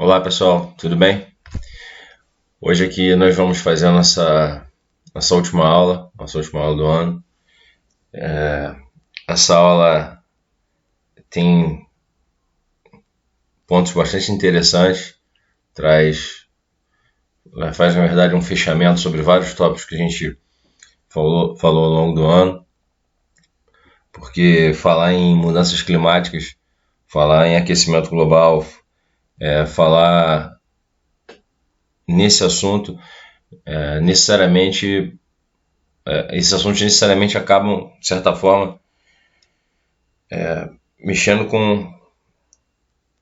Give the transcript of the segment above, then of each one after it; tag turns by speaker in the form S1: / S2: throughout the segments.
S1: Olá pessoal, tudo bem? Hoje aqui nós vamos fazer a nossa última aula do ano. Essa aula tem pontos bastante interessantes, faz na verdade um fechamento sobre vários tópicos que a gente falou ao longo do ano, porque falar em mudanças climáticas, falar em aquecimento global, falar nesse assunto, necessariamente esses assuntos necessariamente acabam, de certa forma, mexendo com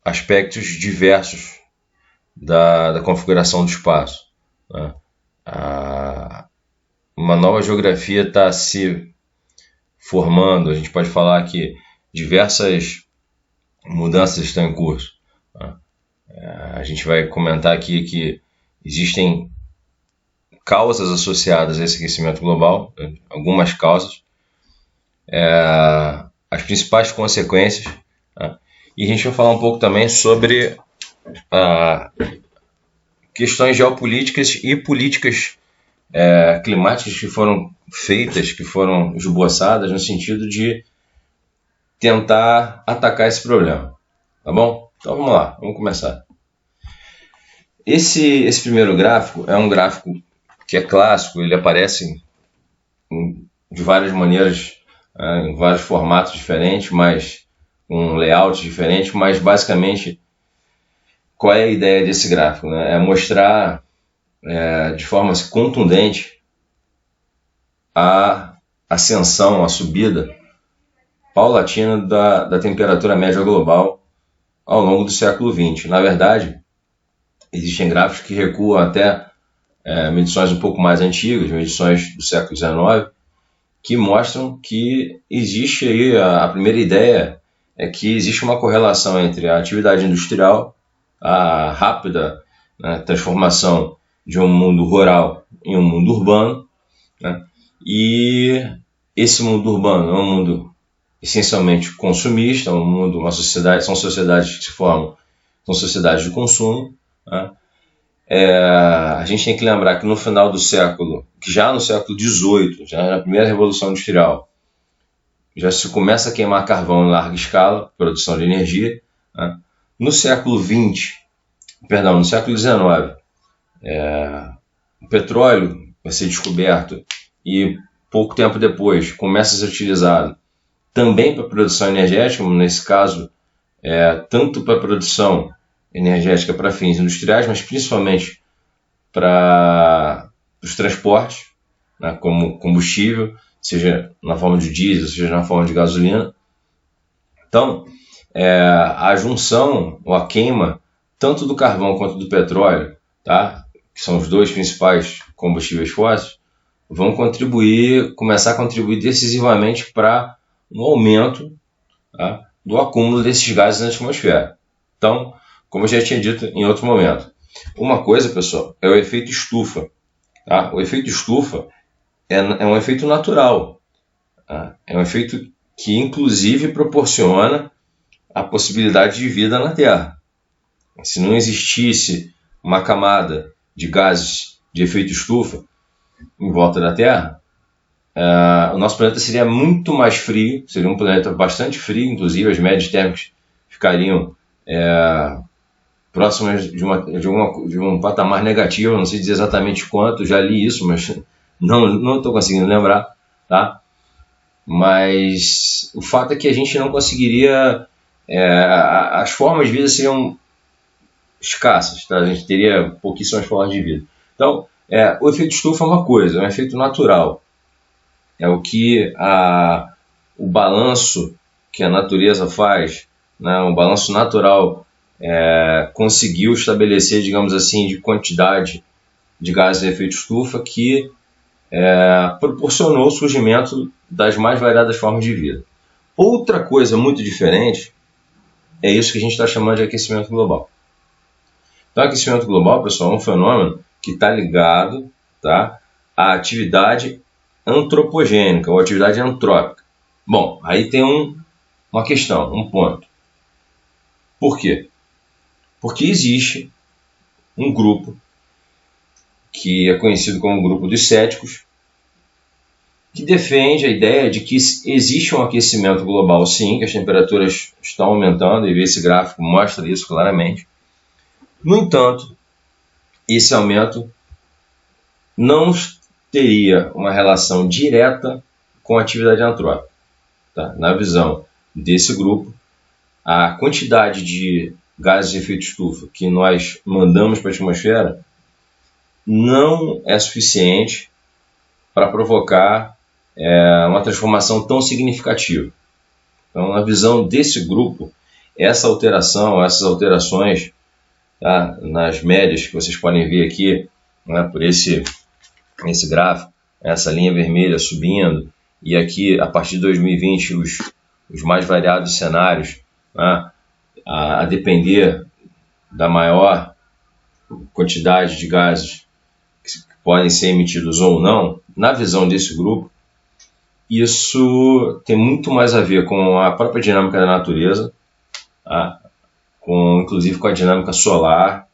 S1: aspectos diversos da configuração do espaço, né? Uma nova geografia está se formando, a gente pode falar que diversas mudanças estão em curso, né? A gente vai comentar aqui que existem causas associadas a esse aquecimento global, né? Algumas causas, as principais consequências, né? E a gente vai falar um pouco também sobre questões geopolíticas e políticas climáticas que foram feitas, que foram esboçadas no sentido de tentar atacar esse problema. Tá bom? Então vamos lá, vamos começar. Esse primeiro gráfico é um gráfico que é clássico, ele aparece de várias maneiras, em vários formatos diferentes, mas com um layout diferente, mas basicamente qual é a ideia desse gráfico, né? É mostrar de forma contundente a ascensão, a subida paulatina da temperatura média global ao longo do século XX. Na verdade, existem gráficos que recuam até medições um pouco mais antigas, medições do século XIX, que mostram que existe aí, a primeira ideia é que existe uma correlação entre a atividade industrial, a rápida, né, transformação de um mundo rural em um mundo urbano, né, e esse mundo urbano é um mundo essencialmente consumista, são sociedades que se formam, são sociedades de consumo, né. A gente tem que lembrar que no final do século, que já no século XVIII, já na primeira Revolução Industrial, já se começa a queimar carvão em larga escala, produção de energia, né. No século XIX, o petróleo vai ser descoberto e pouco tempo depois começa a ser utilizado também para produção energética, nesse caso, tanto para produção energética para fins industriais, mas principalmente para os transportes, né, como combustível, seja na forma de diesel, seja na forma de gasolina. Então, a junção ou a queima tanto do carvão quanto do petróleo, tá, que são os dois principais combustíveis fósseis, vão começar a contribuir decisivamente para um aumento, tá, do acúmulo desses gases na atmosfera. Então, como eu já tinha dito em outro momento, uma coisa, pessoal, é o efeito estufa. Tá? O efeito estufa é um efeito natural. Tá? É um efeito que, inclusive, proporciona a possibilidade de vida na Terra. Se não existisse uma camada de gases de efeito estufa em volta da Terra, o nosso planeta seria muito mais frio, seria um planeta bastante frio, inclusive as médias térmicas ficariam próximas de um patamar negativo, não sei dizer exatamente quanto, já li isso, mas não estou conseguindo lembrar, tá? Mas o fato é que a gente não conseguiria, as formas de vida seriam escassas, tá? A gente teria pouquíssimas formas de vida. Então, o efeito estufa é uma coisa, é um efeito natural, é o que o balanço que a natureza faz, né, um balanço natural, conseguiu estabelecer, digamos assim, de quantidade de gases de efeito estufa que proporcionou o surgimento das mais variadas formas de vida. Outra coisa muito diferente é isso que a gente está chamando de aquecimento global. Então, aquecimento global, pessoal, é um fenômeno que está ligado, tá, à atividade antropogênica ou atividade antrópica. Bom, aí tem uma questão, um ponto. Por quê?
S2: Porque existe um grupo que é conhecido como o grupo dos céticos, que defende a ideia de que existe um aquecimento global, sim, que as temperaturas estão aumentando, e esse gráfico mostra isso claramente. No entanto, esse aumento não teria uma relação direta com a atividade antrópica. Tá? Na visão desse grupo, a quantidade de gases de efeito estufa que nós mandamos para a atmosfera não é suficiente para provocar uma transformação tão significativa. Então, na visão desse grupo, essas alterações, tá, nas médias que vocês podem ver aqui, né, por esse gráfico, essa linha vermelha subindo, e aqui a partir de 2020 os mais variados cenários, né, a depender da maior quantidade de gases que podem ser emitidos ou não. Na visão desse grupo, isso tem muito mais a ver com a própria dinâmica da natureza, tá? Inclusive com a dinâmica solar,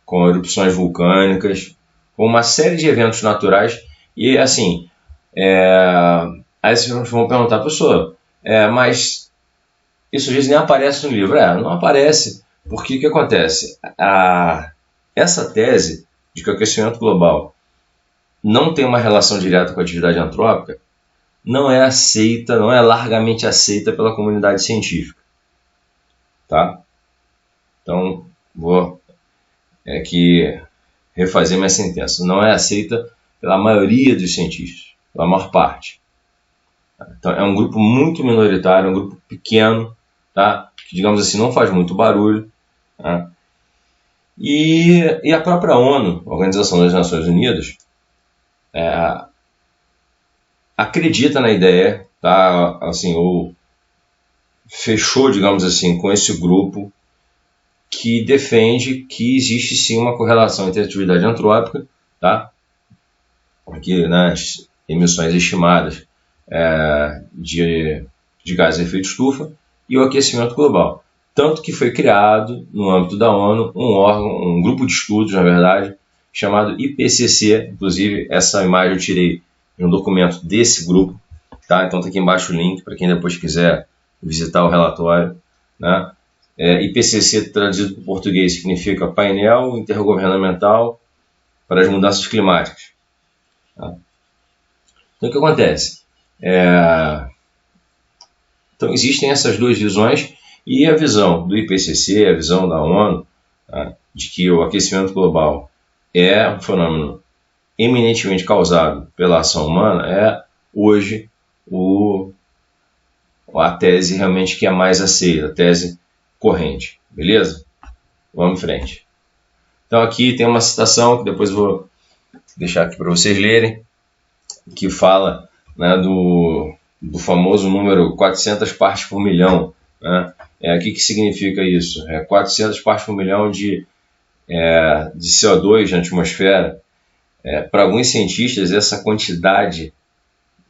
S2: com erupções vulcânicas, com uma série de eventos naturais. E assim, aí vocês vão perguntar, professor, mas isso às vezes nem aparece no livro. Não aparece, porque o que acontece? Essa tese de que o aquecimento global não tem uma relação direta com a atividade antrópica não é aceita, não é largamente aceita pela comunidade científica. Tá? Então, vou aqui refazer minha sentença. Não é aceita pela maioria dos cientistas, pela maior parte. Então, é um grupo muito minoritário, um grupo pequeno, tá? Que, digamos assim, não faz muito barulho. Tá? E a própria ONU, a Organização das Nações Unidas, acredita na ideia, tá? Assim, ou fechou, digamos assim, com esse grupo que defende que existe sim uma correlação entre a atividade antrópica, tá? Aqui nas emissões estimadas de gases de efeito estufa e o aquecimento global. Tanto que foi criado, no âmbito da ONU, um grupo de estudos, na verdade, chamado IPCC. Inclusive, essa imagem eu tirei de um documento desse grupo, tá? Então está aqui embaixo o link para quem depois quiser visitar o relatório, né? IPCC, traduzido para o português, significa Painel Intergovernamental para as Mudanças Climáticas. Tá? Então, o que acontece? Então, existem essas duas visões, e a visão do IPCC, a visão da ONU, tá, de que o aquecimento global é um fenômeno eminentemente causado pela ação humana, é hoje a tese realmente que é mais aceita, a tese corrente. Beleza? Vamos em frente. Então aqui tem uma citação que depois eu vou deixar aqui para vocês lerem, que fala, né, do famoso número 400 partes por milhão. Né? O que significa isso? 400 partes por milhão de CO2 na atmosfera. Para alguns cientistas, essa quantidade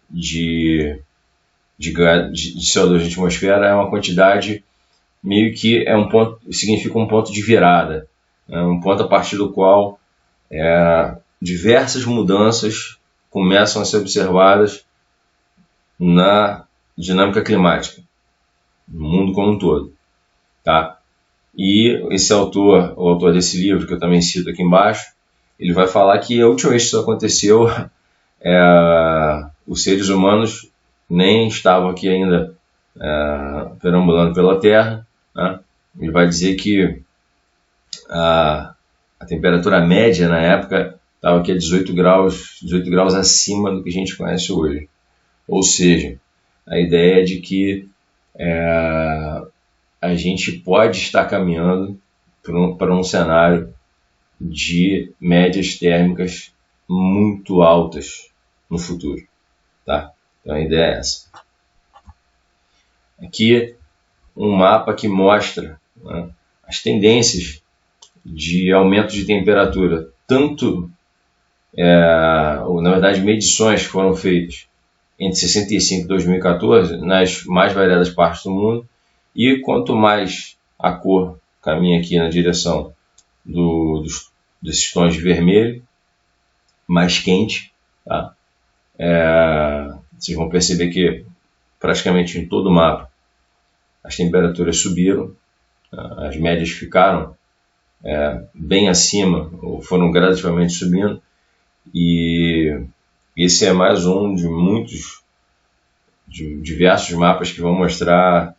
S2: de CO2 na atmosfera é uma quantidade meio que significa um ponto de virada, um ponto a partir do qual diversas mudanças começam a ser observadas na dinâmica climática, no mundo como um todo. Tá? E esse autor, o autor desse livro, que eu também cito aqui embaixo, ele vai falar que a última vez que isso aconteceu, os seres humanos nem estavam aqui ainda perambulando pela Terra. Né? Ele vai dizer que a temperatura média na época estava aqui a 18 graus acima do que a gente conhece hoje. Ou seja, a ideia é de que a gente pode estar caminhando para um cenário de médias térmicas muito altas no futuro. Tá? Então a ideia é essa. Aqui um mapa que mostra, né, as tendências de aumento de temperatura, tanto, na verdade, medições que foram feitas entre 65 e 2014 nas mais variadas partes do mundo, e quanto mais a cor
S1: caminha aqui na direção desses tons de vermelho, mais quente. Tá? Vocês vão perceber que praticamente em todo o mapa as temperaturas subiram, as médias ficaram bem acima, ou foram gradativamente subindo, e esse é mais um de diversos mapas que vão mostrar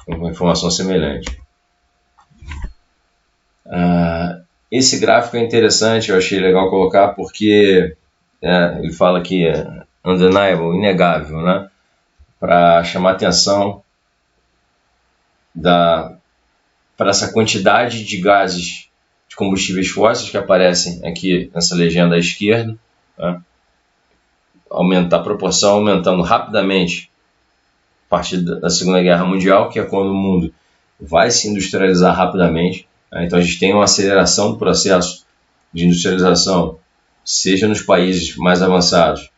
S1: uma informação semelhante. Esse gráfico é interessante, eu achei legal colocar, porque ele fala que é undeniable, inegável, né? Para chamar atenção para essa quantidade de gases de combustíveis fósseis que aparecem aqui nessa legenda à esquerda, tá? A proporção aumentando rapidamente a partir da Segunda Guerra Mundial, que é quando o mundo vai se industrializar rapidamente. Então a gente tem uma aceleração do processo de industrialização, seja nos países mais avançados,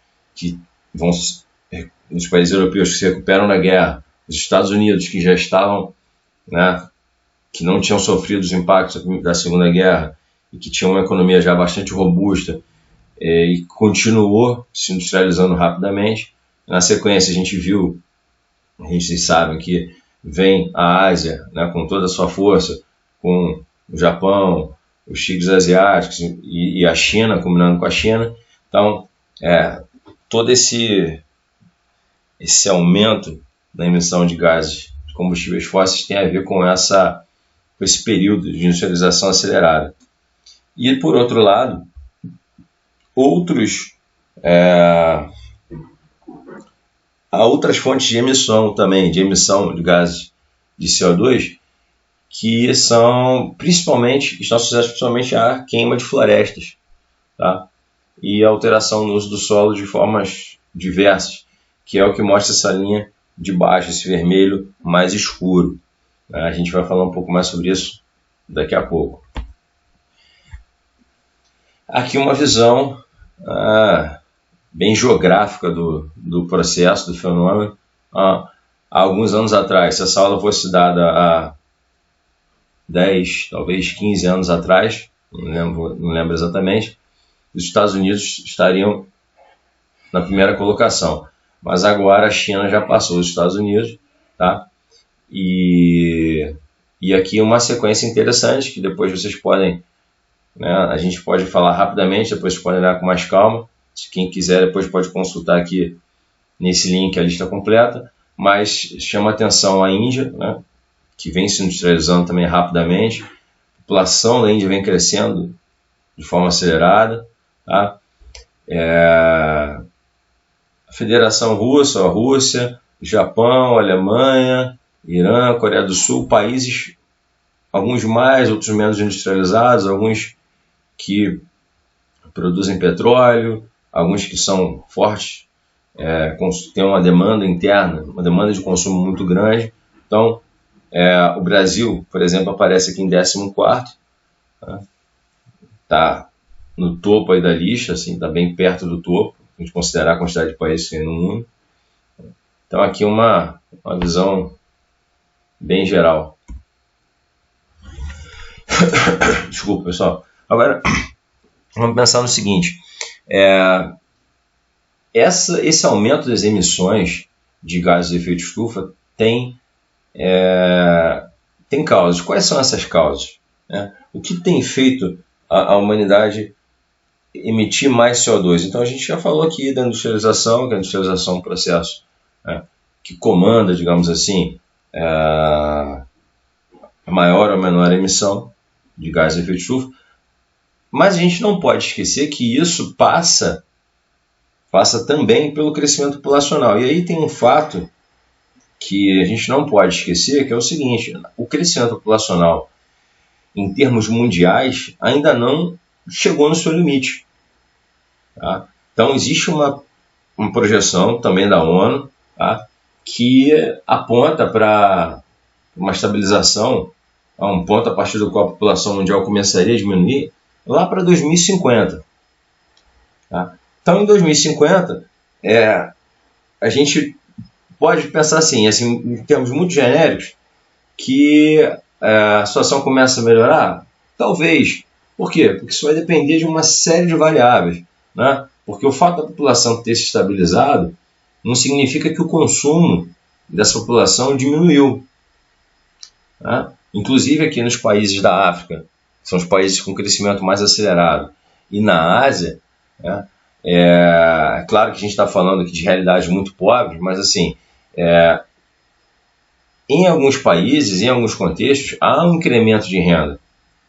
S1: nos países europeus que se recuperam da guerra, os Estados Unidos que já estavam, que não tinham sofrido os impactos da Segunda Guerra e que tinham uma economia já bastante robusta, e continuou se industrializando rapidamente. Na sequência a gente sabe que vem a Ásia, com toda a sua força, com o Japão, os tigres asiáticos e a China, combinando com a China. Então, todo esse aumento da emissão de gases de combustíveis fósseis tem a ver com esse período de industrialização acelerada. E, por outro lado, há outras fontes de emissão também, de emissão de gases de CO2, que estão associadas principalmente à queima de florestas, tá? E a alteração no uso do solo de formas diversas, que é o que mostra essa linha de baixo, esse vermelho mais escuro. A gente vai falar um pouco mais sobre isso daqui a pouco. Aqui uma visão bem geográfica do processo, do fenômeno. Há alguns anos atrás, se essa aula fosse dada há 10, talvez 15 anos atrás, não lembro exatamente, os Estados Unidos estariam na primeira colocação. Mas agora a China já passou os Estados Unidos, tá? E aqui uma sequência interessante, que depois vocês podem, a gente pode falar rapidamente, depois vocês podem olhar com mais calma. Se quem quiser depois pode consultar aqui nesse link a lista completa, mas chama atenção a Índia, que vem se industrializando também rapidamente. A população da Índia vem crescendo de forma acelerada, tá? A Federação Russa, a Rússia, Japão, Alemanha, Irã, Coreia do Sul, países, alguns mais, outros menos industrializados, alguns que produzem petróleo, alguns que são fortes, têm uma demanda interna, uma demanda de consumo muito grande. Então, o Brasil, por exemplo, aparece aqui em 14º, tá no topo aí da lista, assim, tá bem perto do topo, a gente considerar a quantidade de países que tem no mundo. Então, aqui uma visão bem geral. Desculpa, pessoal. Agora, vamos pensar no seguinte. Esse aumento das emissões de gases de efeito estufa tem causas. Quais são essas causas? O que tem feito a humanidade emitir mais CO2? Então, a gente já falou aqui da industrialização, que a industrialização é um processo que comanda, digamos assim, a maior ou menor emissão de gases de efeito estufa. Mas a gente não pode esquecer que isso passa também pelo crescimento populacional. E aí tem um fato que a gente não pode esquecer, que é o seguinte: o crescimento populacional, em termos mundiais, ainda não chegou no seu limite. Tá? Então, existe uma projeção também da ONU, tá, que aponta para uma estabilização a um ponto a partir do qual a população mundial começaria a diminuir lá para 2050. Tá? Então, em 2050, a gente pode pensar assim, em termos muito genéricos, que a situação começa a melhorar? Talvez. Por quê? Porque isso vai depender de uma série de variáveis, né? Porque o fato da população ter se estabilizado não significa que o consumo dessa população diminuiu, né? Inclusive aqui nos países da África, que são os países com crescimento mais acelerado, e na Ásia, né? É claro que a gente está falando aqui de realidades muito pobres, mas assim, em alguns países, em alguns contextos, há um incremento de renda.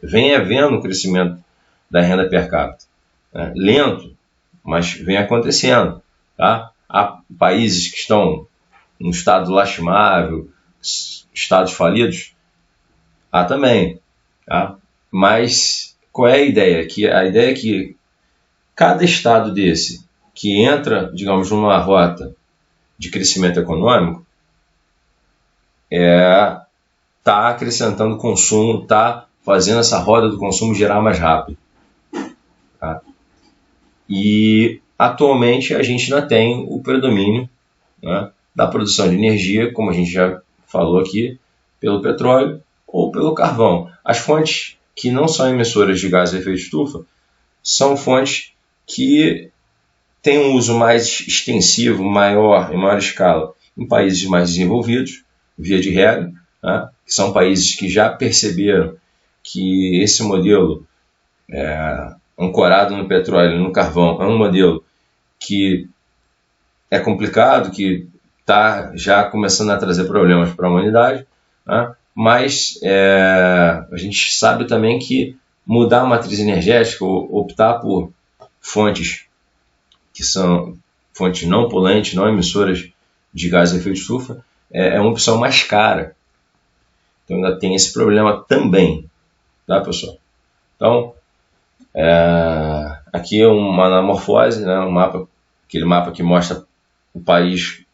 S1: Vem havendo um crescimento da renda per capita, né? Lento, mas vem acontecendo, tá? Há países que estão em estado lastimável, estados falidos, há também, tá? Mas qual é a ideia? A ideia é que cada estado desse que entra, digamos, numa rota de crescimento econômico, está acrescentando consumo, está fazendo essa roda do consumo girar mais rápido, tá? E atualmente a gente ainda tem o predomínio, né, da produção de energia, como a gente já falou aqui, pelo petróleo ou pelo carvão. As fontes que não são emissoras de gás de efeito estufa são fontes que têm um uso mais extensivo, em maior escala, em países mais desenvolvidos, via de regra, né, que são países que já perceberam que esse modelo ancorado no petróleo e no carvão é um modelo que é complicado, que está já começando a trazer problemas para a humanidade, né? Mas a gente sabe também que mudar a matriz energética, ou optar por fontes que são fontes não poluentes, não emissoras de gás de efeito estufa, é uma opção mais cara. Então ainda tem esse problema também, tá, pessoal? Então, aqui é uma anamorfose, né, aquele mapa que mostra o país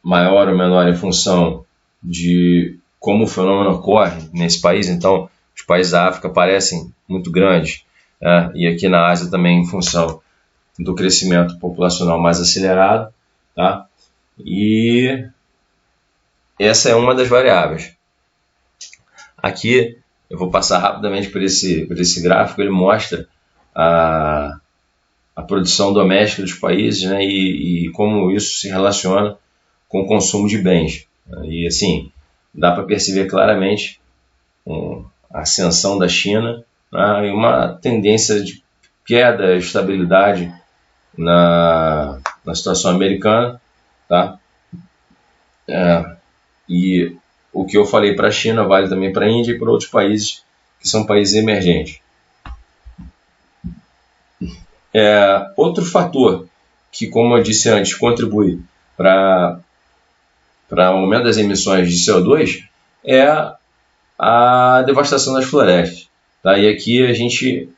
S1: maior ou menor em função de como o fenômeno ocorre nesse país. Então, os países da África parecem muito grandes, né, e aqui na Ásia também em função do crescimento populacional mais acelerado, tá? E essa é uma das variáveis. Aqui eu vou passar rapidamente por esse gráfico. Ele mostra a produção doméstica dos países, né, e como isso se relaciona com o consumo de bens. E assim, dá para perceber claramente a ascensão da China, né, e uma tendência de queda, estabilidade na situação americana, tá? E o que eu falei para a China vale também para a Índia e para outros países que são países emergentes. Outro fator que, como eu disse antes, contribui para o aumento das emissões de CO2 é a devastação das florestas, tá? E aqui a gente,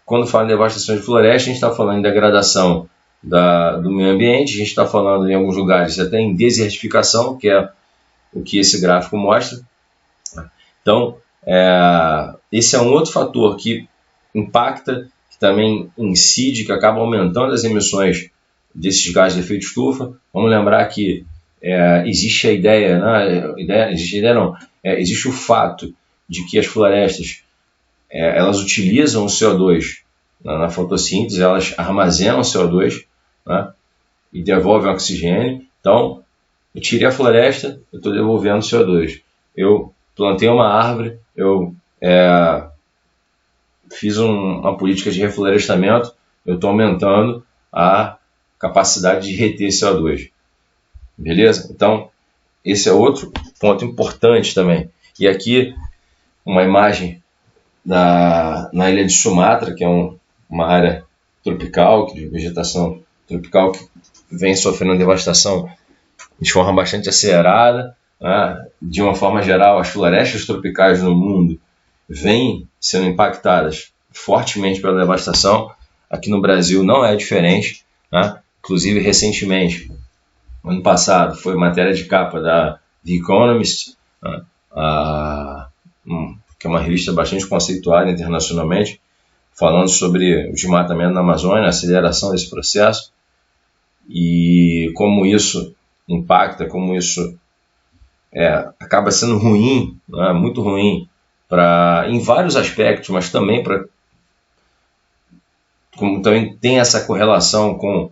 S1: quando fala em devastação de floresta, a gente está falando em degradação do meio ambiente, a gente está falando em alguns lugares até em desertificação, que é o que esse gráfico mostra. Então, esse é um outro fator que impacta, que também incide, que acaba aumentando as emissões desses gases de efeito estufa. Vamos lembrar que existe a ideia, existe o fato de que as florestas elas utilizam o CO2 na fotossíntese, elas armazenam o CO2, né, e devolvem o oxigênio. Então, eu tirei a floresta, eu estou devolvendo CO2. Eu plantei uma árvore, eu fiz uma política de reflorestamento, eu estou aumentando a capacidade de reter CO2. Beleza? Então, esse é outro ponto importante também. E aqui, uma imagem na ilha de Sumatra, que é uma área tropical, de vegetação tropical, que vem sofrendo devastação de forma bastante acelerada, né? De uma forma geral, as florestas tropicais no mundo vêm sendo impactadas fortemente pela devastação. Aqui no Brasil não é diferente, né? Inclusive, recentemente, ano passado, foi matéria de capa da The Economist, né? Que é uma revista bastante conceituada internacionalmente, falando sobre o desmatamento na Amazônia, a aceleração desse processo e como isso impacta, como isso acaba sendo ruim, né, muito ruim, em vários aspectos, mas também como também tem essa correlação com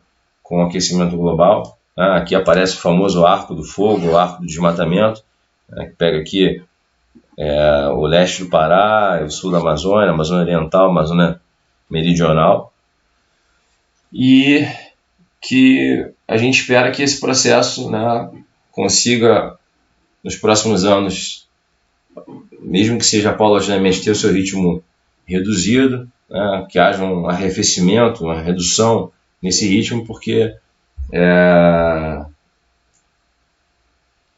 S1: o aquecimento global. Né? Aqui aparece o famoso arco do fogo, o arco do desmatamento, né, que pega aqui o leste do Pará, o sul da Amazônia, a Amazônia Oriental, a Amazônia Meridional, e que a gente espera que esse processo, né, consiga, nos próximos anos, mesmo que seja paulatinamente, ter o seu ritmo reduzido, né, que haja um arrefecimento, uma redução nesse ritmo, porque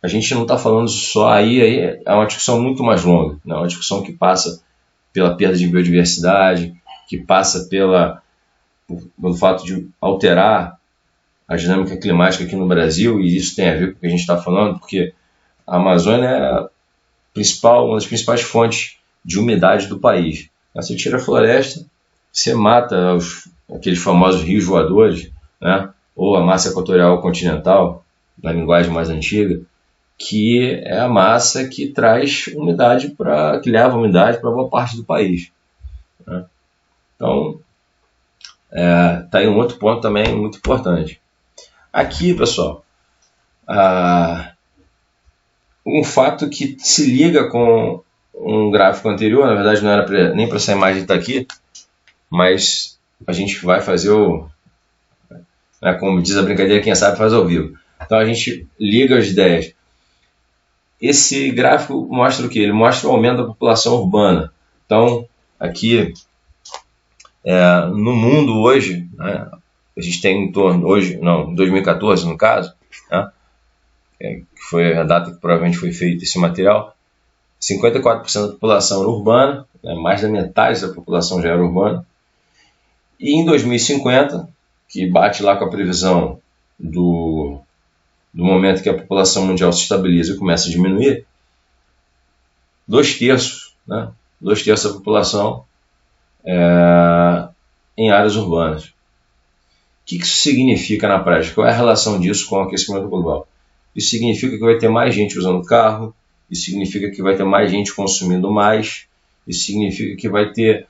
S1: a gente não está falando só aí, é uma discussão muito mais longa, né, uma discussão que passa pela perda de biodiversidade, que passa pelo fato de alterar a dinâmica climática aqui no Brasil, e isso tem a ver com o que a gente está falando, porque a Amazônia é uma das principais fontes de umidade do país. Você tira a floresta, você mata aqueles famosos rios voadores, né? Ou a massa equatorial continental, na linguagem mais antiga, que é a massa que traz umidade, que leva umidade para boa parte do país. Né? Então, tá aí um outro ponto também muito importante. Aqui, pessoal, um fato que se liga com um gráfico anterior, na verdade não era nem para essa imagem estar aqui, mas a gente vai fazer como diz a brincadeira, quem sabe faz ao vivo. Então a gente liga as ideias. Esse gráfico mostra o quê? Ele mostra o aumento da população urbana. Então, aqui, no mundo hoje, né, a gente tem em torno, 2014 no caso, né, que foi a data que provavelmente foi feito esse material, 54% da população era urbana, né, mais da metade da população já era urbana, e em 2050, que bate lá com a previsão do momento que a população mundial se estabiliza e começa a diminuir, 2/3, né, 2/3 da população em áreas urbanas. O que isso significa na prática? Qual é a relação disso com o aquecimento global? Isso significa que vai ter mais gente usando carro, isso significa que vai ter mais gente consumindo mais, isso significa que vai ter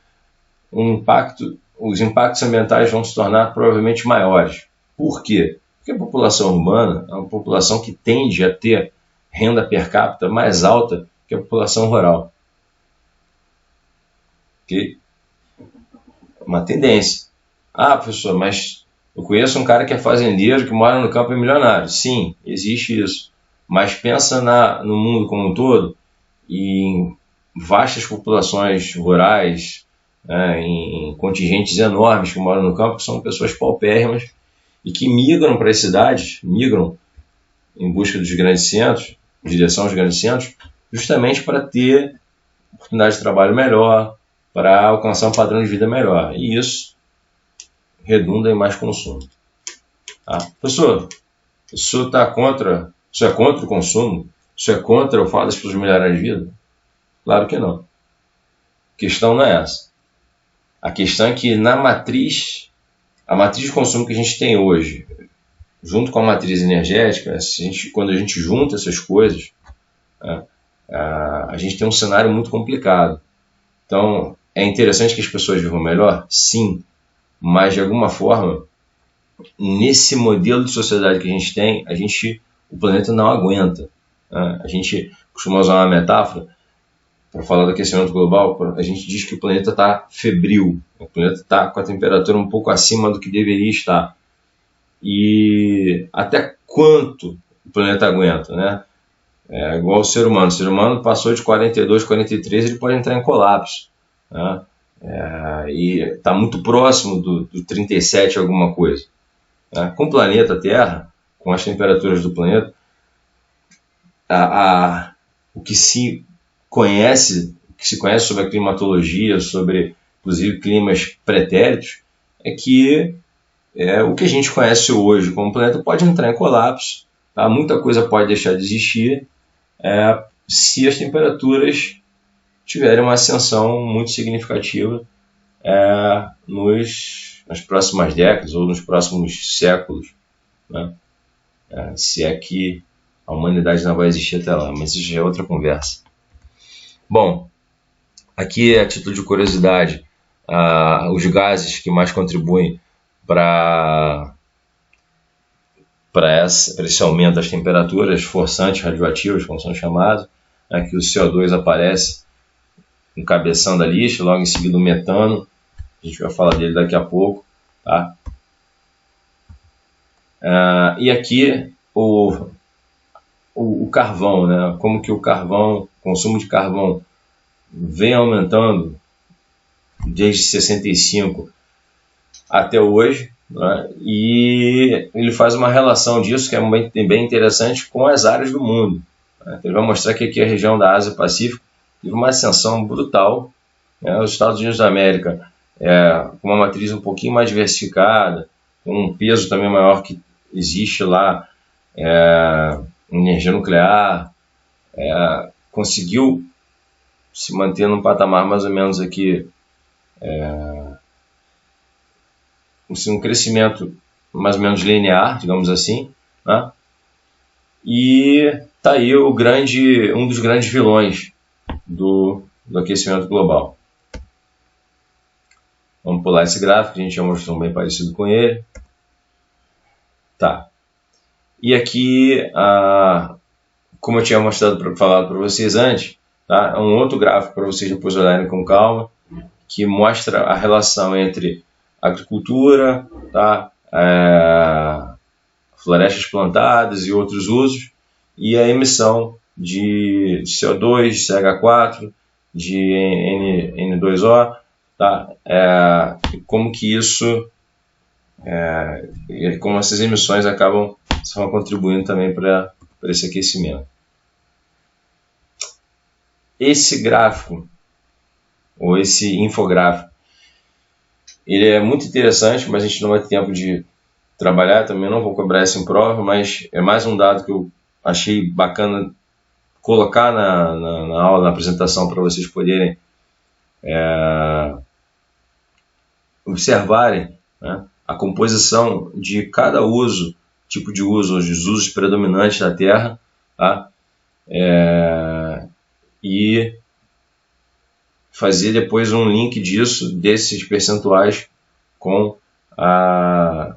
S1: os impactos ambientais vão se tornar provavelmente maiores. Por quê? Porque a população urbana é uma população que tende a ter renda per capita mais alta que a população rural. Ok? Uma tendência. Professor, mas eu conheço um cara que é fazendeiro, que mora no campo e é milionário. Sim, existe isso. Mas pensa no mundo como um todo, e em vastas populações rurais, em contingentes enormes que moram no campo, que são pessoas paupérrimas e que migram para as cidades, migram em busca dos grandes centros, em direção aos grandes centros, justamente para ter oportunidade de trabalho melhor, para alcançar um padrão de vida melhor. E isso redunda em mais consumo. Professor, isso é contra o consumo? Isso é contra o fato das pessoas melhorarem de vida? Claro que não. A questão não é essa. A questão é que a matriz de consumo que a gente tem hoje, junto com a matriz energética, quando a gente junta essas coisas, a gente tem um cenário muito complicado. Então, é interessante que as pessoas vivam melhor? Sim, mas de alguma forma, nesse modelo de sociedade que a gente tem, o planeta não aguenta. A gente costuma usar uma metáfora para falar do aquecimento global. A gente diz que o planeta está febril, o planeta está com a temperatura um pouco acima do que deveria estar. E até quanto o planeta aguenta, né? É igual o ser humano. O ser humano passou de 42, 43, ele pode entrar em colapso, né? E está muito próximo do 37 alguma coisa. Com o planeta Terra, com as temperaturas do planeta, o que se conhece sobre a climatologia, sobre inclusive climas pretéritos, é que o que a gente conhece hoje como planeta pode entrar em colapso, tá? Muita coisa pode deixar de existir se as temperaturas tiverem uma ascensão muito significativa nas próximas décadas ou nos próximos séculos, né? Se é que
S2: a humanidade não vai existir até lá, mas isso já é outra conversa. Bom, aqui a título de curiosidade, os gases que mais contribuem para esse aumento das temperaturas, forçantes radioativos, como são chamados, que o CO2 aparece no cabeção da lista, logo em seguida o metano, a gente vai falar dele daqui a pouco, tá? E aqui o carvão, né? Como que o consumo de carvão vem aumentando desde 65 até hoje, né? E ele faz uma relação disso que é bem interessante com as áreas do mundo, né? Ele vai mostrar que aqui a região da Ásia Pacífico teve uma ascensão brutal, né? Os Estados Unidos da América com uma matriz um pouquinho mais diversificada, com um peso também maior que existe lá, energia nuclear, conseguiu se manter num patamar mais ou menos aqui, um crescimento mais ou menos linear, digamos assim, né? E tá aí um dos grandes vilões do aquecimento global. Vamos pular esse gráfico, a gente já mostrou um bem parecido com ele. Tá. E aqui, como eu tinha falado para vocês antes, tá? É um outro gráfico para vocês depois olharem com calma, que mostra a relação entre agricultura, tá? Florestas plantadas e outros usos, e a emissão de CO2, de CH4, de N2O, tá? Como que isso, como essas emissões acabam contribuindo também para esse aquecimento. Esse gráfico, ou esse infográfico, ele é muito interessante, mas a gente não vai ter tempo de trabalhar, também não vou cobrar isso em prova, mas é mais um dado que eu achei bacana colocar na aula, na apresentação, para vocês poderem observarem, né, a composição de cada tipo de uso, os usos predominantes da Terra, tá? E fazer depois um link desses percentuais com a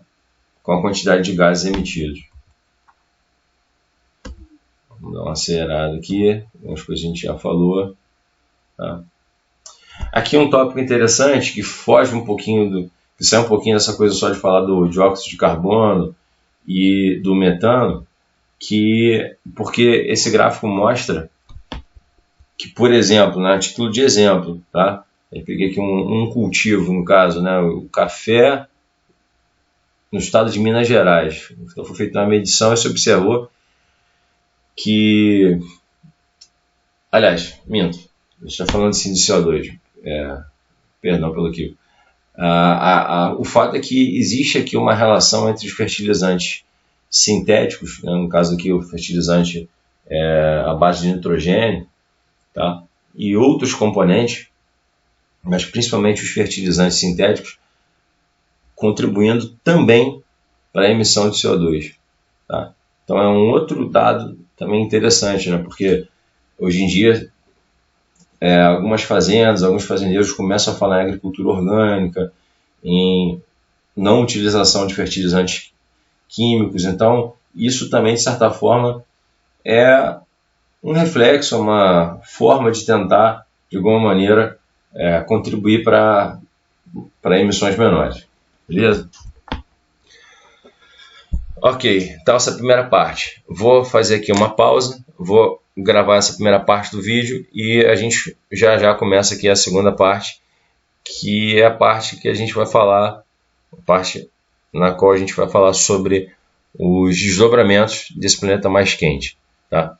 S2: quantidade de gases emitidos. Vamos dar uma acelerada aqui, algumas coisas a gente já falou, tá? Aqui um tópico interessante que foge um pouquinho que sai um pouquinho dessa coisa só de falar do dióxido de carbono e do metano, porque esse gráfico mostra que, por exemplo, a título de exemplo, tá? Eu peguei aqui um cultivo, no caso, né, o café no estado de Minas Gerais. Então foi feita uma medição e se observou que, aliás, minto, a gente está falando assim de CO2, perdão pelo equívoco. O fato é que existe aqui uma relação entre os fertilizantes sintéticos, né, no caso aqui o fertilizante à base de nitrogênio, tá, e outros componentes, mas principalmente os fertilizantes sintéticos, contribuindo também para a emissão de CO2. Tá? Então é um outro dado também interessante, né, porque hoje em dia algumas fazendas, alguns fazendeiros começam a falar em agricultura orgânica, em não utilização de fertilizantes químicos. Então, isso também, de certa forma, é um reflexo, uma forma de tentar, de alguma maneira, contribuir para emissões menores. Beleza? Ok, então essa primeira parte. Vou fazer aqui uma pausa, vou gravar essa primeira parte do vídeo e a gente já começa aqui a segunda parte, que é a parte que a gente vai falar, a parte na qual a gente vai falar sobre os desdobramentos desse planeta mais quente, tá?